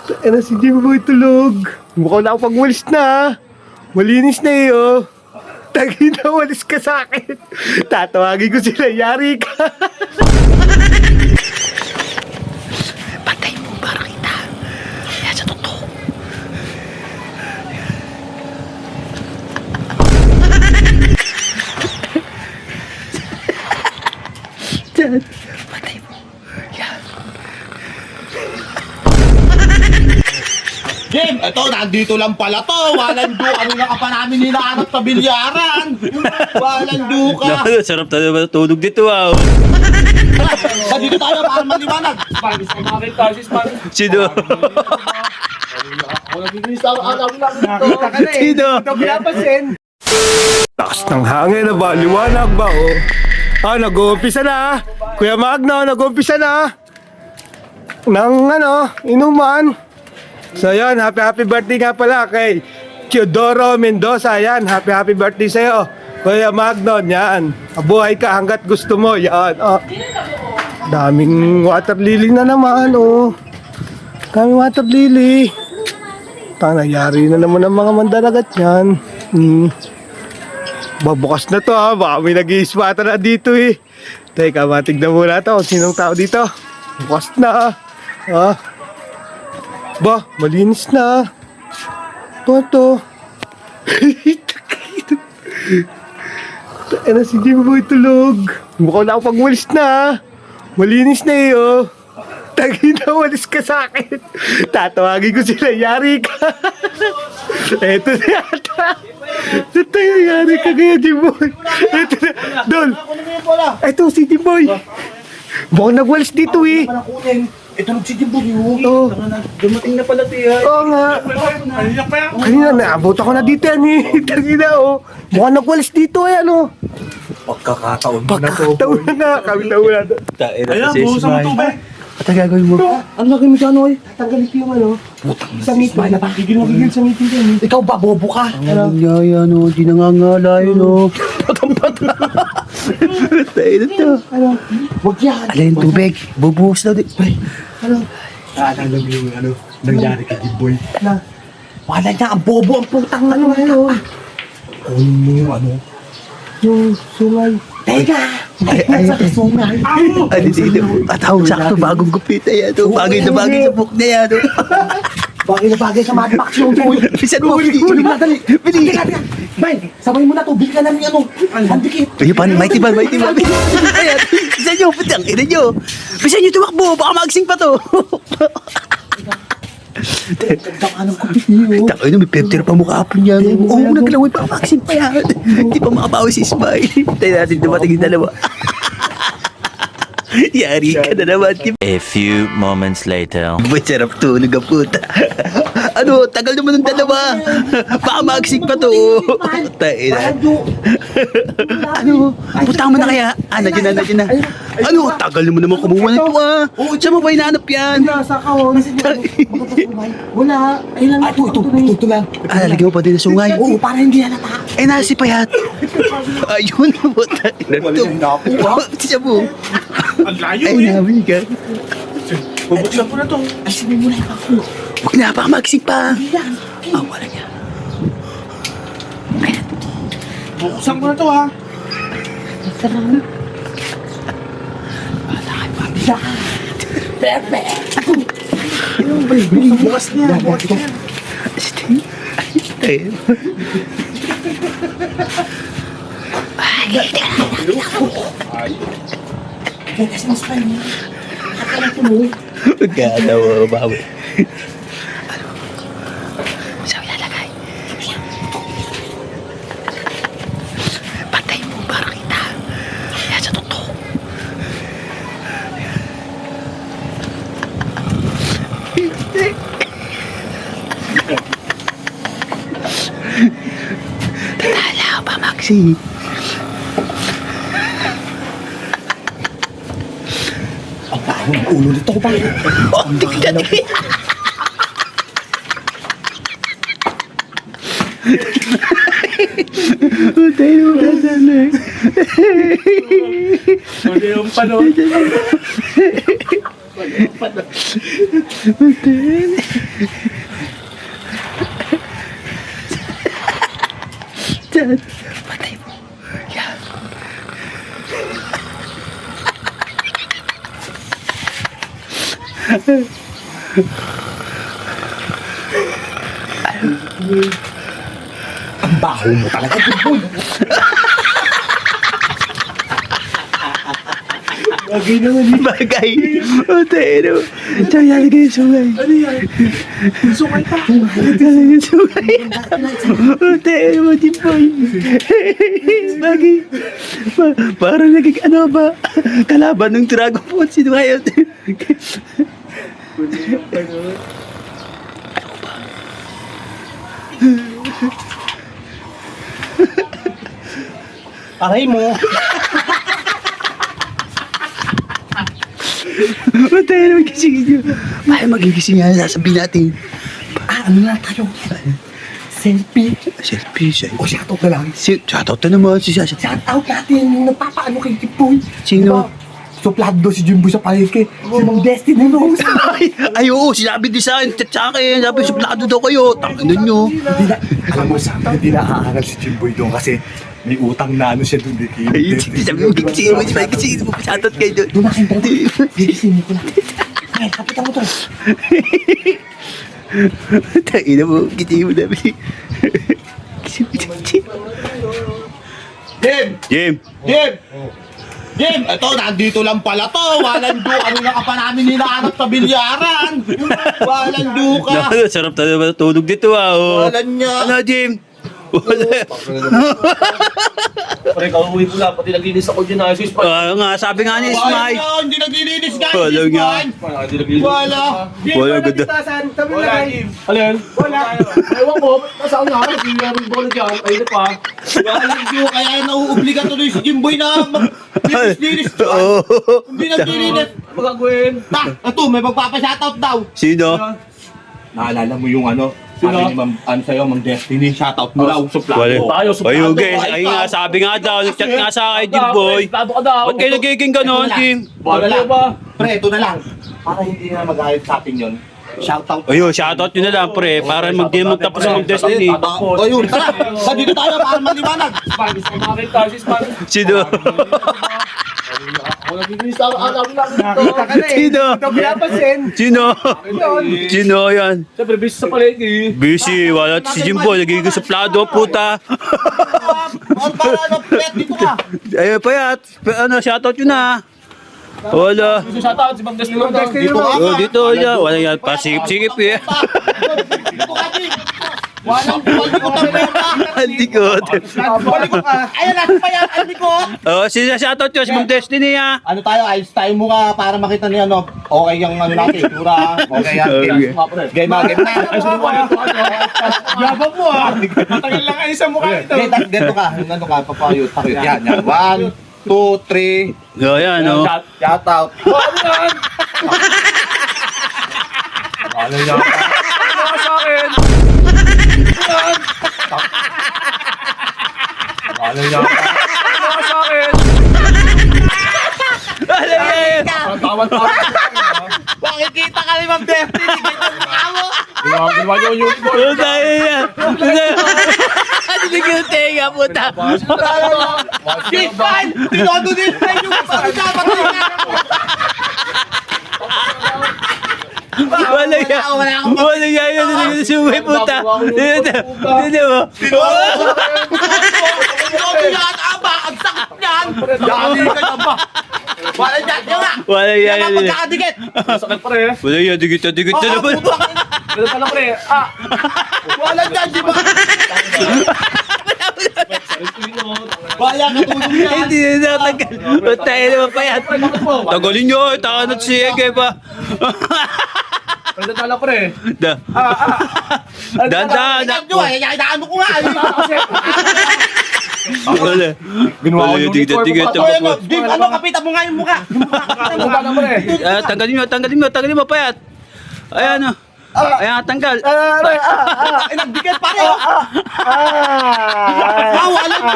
Ano si Jimboy tulog? Mukhang nakapagwalis na. Malinis na iyo. Tagi na, walis ka sa akin. Tatawagin ko sila, yari ka. Patay mo para kita. Yan sa totoo. Diyan. Patay mo. Yan. Jim, ito, nandito lang pala to. Walang duka. Kanina ka pa namin hinahanap sa bilyaran. Walang duka. Sarap tayo matulog dito ah. Dito tayo para maliwanag. Sino? Nakita ka na eh. Sino? Ito pinapansin. Takas ng hangin na ba? Liwanag ba oh? Ah, nag-uumpisa na. Kuya Magno, nag-uumpisa na. Nang ano, inuman. So yan, happy birthday nga pala kay Teodoro Mendoza. Yan, happy birthday sa'yo. Kuya Magno, yan. Mabuhay ka hanggat gusto mo. Yan, oh. Daming water lily na naman, oh. Daming water lily. Nangyari na naman ang mga mandaragat yan. Babukas na to ha. Baka may nag-i-spata na dito eh. Teka, matignan muna to. Sinong tao dito? Bukas na ha. Ba, malinis na. Ito. Ano si Jimboy tulog? Mukhang nakapagwalis na. Malinis na iyo. Tagi na, walis ka sa akin. Tatawagin ko sila, yari ka. Eto na yata. Tayo, yari ka kaya, Jimboy. Eto na. Dol. Eto si Jimboy. Mukhang nagwalis dito eh. Ito nung si Jimboy. Oo. Dumating na pala tiya. Oo nga. Kanina, naabot ako na dito yan eh. Tagi na oh. Mukhang nagwalis dito eh, ano. Pagkakataon mo na to. Pagkakataon na nga. Kami na wala to. Ayan, buhusan mo to, be. At ang gagawin mo? Ang laki mo dyan, oy. Tatanggalin ko yung ano. Sa meeting. Gigil mo sa meeting yan. Ikaw ba, bobo ka? Ang yaya no, di nangangala yun no. Tayo na to. Ano? Huwag yan. Alay yung tubig, bubuhos daw di. Ano? Alam mo yung ano, nangyari kay Jimboy. Na? Wala niya, ang bobo, ang putang Ano? Kunin mo yung ano. Yung sungay. Teka! Ay, Sungay. Ano dito? Atawag sakto, bagong gupita yan. Bagay na bagay sa book na yan. Bagay na bagay sa Mad Max yung boy. Bisan mo, Huli mo na, dali. Bili. Bay, sabay mo na to. Bili ka namin ano. Handikit. Ayun pa, mighty man. Ayan, bisan nyo, putang, ina nyo. Bisan nyo tumakbo, baka magsing pa to. Anong kubit niyo? Tako yun, may pepter pa mukha po niya. Oo, naglawin pa, magsing pa yan. Hindi pa makabawi si Smile. Tayo natin dumating yung dalawa. Yari ka na naman, Tim. A few moments later. Masarap tulog ang puta. Ano, tagal naman ng dalawa. Baka magsing pa to. Tayo na. Ano, putang mo na kaya? Nandiyan na. Ano, tagal naman kumuha nito ah. Saan mo ba hinahanap yan? Nasa kahon. Wala. Ay lang. Ito lang. Lalagyan mo pa din na sungay. Oo, para hindi halata. Eh, nasi payat. Ayun, puta. Siya mo. Ang layo Ay, nabi ka. Bubuksan ko na to. Ay, sabi mo na yung ako. Huwag na, baka magsing pa. Wala niya. Bubuksan ko na to ha. Bukas niya. Ayun. Kaya kasi mas pa niya. Akala ko mo. Magkatawa, bawi. Saan ilalagay? Patay mo para kita. Yan sa totoo. Tatala ka pa, Maxi. Ang bahong ulo nito ba? Tignan. Tayo mo na sana. Ano yung panood? Dad, patay mo. Yan. Ang baho mo talaga, Jimboy. Bagay naman eh. Bagay. Patay mo. Tsaka yalagay yung sungay. Ano yan? Sungay pa. Yalagay yung sungay. Patay mo, Jimboy. Bagay. Parang naging ano ba? Kalaban ng Dragon Ball. Sino kayo? Aray mo. Patay na magisingin nyo. Bakit magigising nga sasabihin natin? Ano na tayo? Selfie. Selfie siya. O shoutout na lang. Shoutout na naman si Sasha. Shoutout natin yung nagpapaano kay Jimboy. Sino? Suplado daw si Jimboy sa palengke. Si Mang Destiny Rose. Ay, oo, sinabi din sa akin, chat sa akin, sabi, suplado daw kayo, tangan nyo. Hindi na, alam mo, hindi na aaral si Jimboy doon kasi may utang na ano siya doon. Ay, sabi mo, gigisingin mo, gigisingin mo, shoutout kayo doon. Doon na kayo doon. Gigisingin ko lang. Ay, kapitan mo to. Tangin na mo, gisingin mo namin. Gisingin mo, gisingin mo. Jim! Jim! Jim! Jim, ito, nandito lang pala to. Walang duka. Ano na ka pa namin hinahanap sa bilyaran? Walang duka. Sarap talaga tulog dito oh. Walang niya. Ano, Jim? Wala. Pare, kauwi ko lang. Pati naglinis ako dyan. Ayos, Ispan. Nga, sabi nga ni Wala Ismay. niya. Hindi naglilinis guys. Wala niya. Wala. Wala, ganda. Sabi na kayo. Alin? Wala. Ewan ko. Nasaan nga? Nagkilihan yung bola dyan. Ayun pa. Walang duka. Kaya nauubliga tuloy si Jimboy na maglinis-linis dyan. Oo. Hindi naglilinis. Magagawin. Ito, may magpapashoutout daw. Sino? Naalala mo yung ano? Sabi ni Ma'am, ano sa'yo, Ma'am Destiny, shoutout mo daw. Wala. Tayo, suplado. Ayun guys, ayun nga, sabi nga daw, nag-chat nga sa akin, Jim boy. Suplado ka daw. Ba't kayo nagiging ganon, Jim? Wala Wala lang. ba? Pre, ito na lang. Para hindi na magalit sa atin yun. Shoutout. Ayun, shoutout nyo na lang, pre, para magtapos ang Destiny. Ayun, tara. Sa dito tayo para maliwanag. Spanish. Kumakit tayo si Spanish. Sino? Ako naglinis ako. Alam lang dito. Nakita ka na eh. Sino? Ito pinapansin. Sino? Sino yan? Siyempre, busy sa palengke. Busy, wala si Jim boy, nagiging suplado, puta. Or para ano, pet, dito ka. Ayun, payat, ano, shoutout yun na. Wala. Gusto shoutout si Mang Destiny. Dito ka. Oh, dito, yan, wala yan, pasikip-sikip eh. Dito ka, Jim. Walang palikot ang pera. Alikot. Palikot ka. Ayan, nasa pa yan. Ang likot. Oh, shoutout yun, si Ma'am Destiny ha. Ano tayo, ayos tayo mukha para makita niya ano, okay yung ano natin, tura, okay yan, game. Game na, game na. Ay, sino ba ito? Yabang mo ah. Matagal lang kayo sa mukha ito. Ganito ka, yung ano ka, papayot, pakayot. Yan, yan. 1, 2, 3. Oh, yan, oh. Shout out. Ano yan? Ano yan? Ano sa akin? Ano yan? Ano sa akin? Ano yan? Tawan-tawan. Makikita ka ni Ma'am Destiny, kita mo mo. Ginawa niyo yung uniform. Ano tayo yan? Ano yung tenga, puta? Dispan! Tinodo dispan yung pag-usapan nila. Wala yan. Wala yan. Ano yung sumay, puta? Dito mo. Tinodo yan, aba, ang sakit niyan. Dali ka na ba? Wala dyan, yun nga. Wala yan. Yan ang pagkakadikit. Sakit pa rin. Wala yan. Digit na naman. Ganun pala pre. Ah! Wala dyan, di ba? Wala katulong yan. Hindi na natanggal. Tayo naman pa yan. Tagalin nyo. Takanat siya. Kaya pa. Ganun pala pre. Dandan. Ano ko nga. Wala. Ginawa ko yung uniform. Dim, ano, kapitan mo nga yung mukha. Ano ba na pre? Tanggalin mo, payat. Ayan, oh. Ayan, tanggal. Ay, nagbigat pa rin. Wala pa.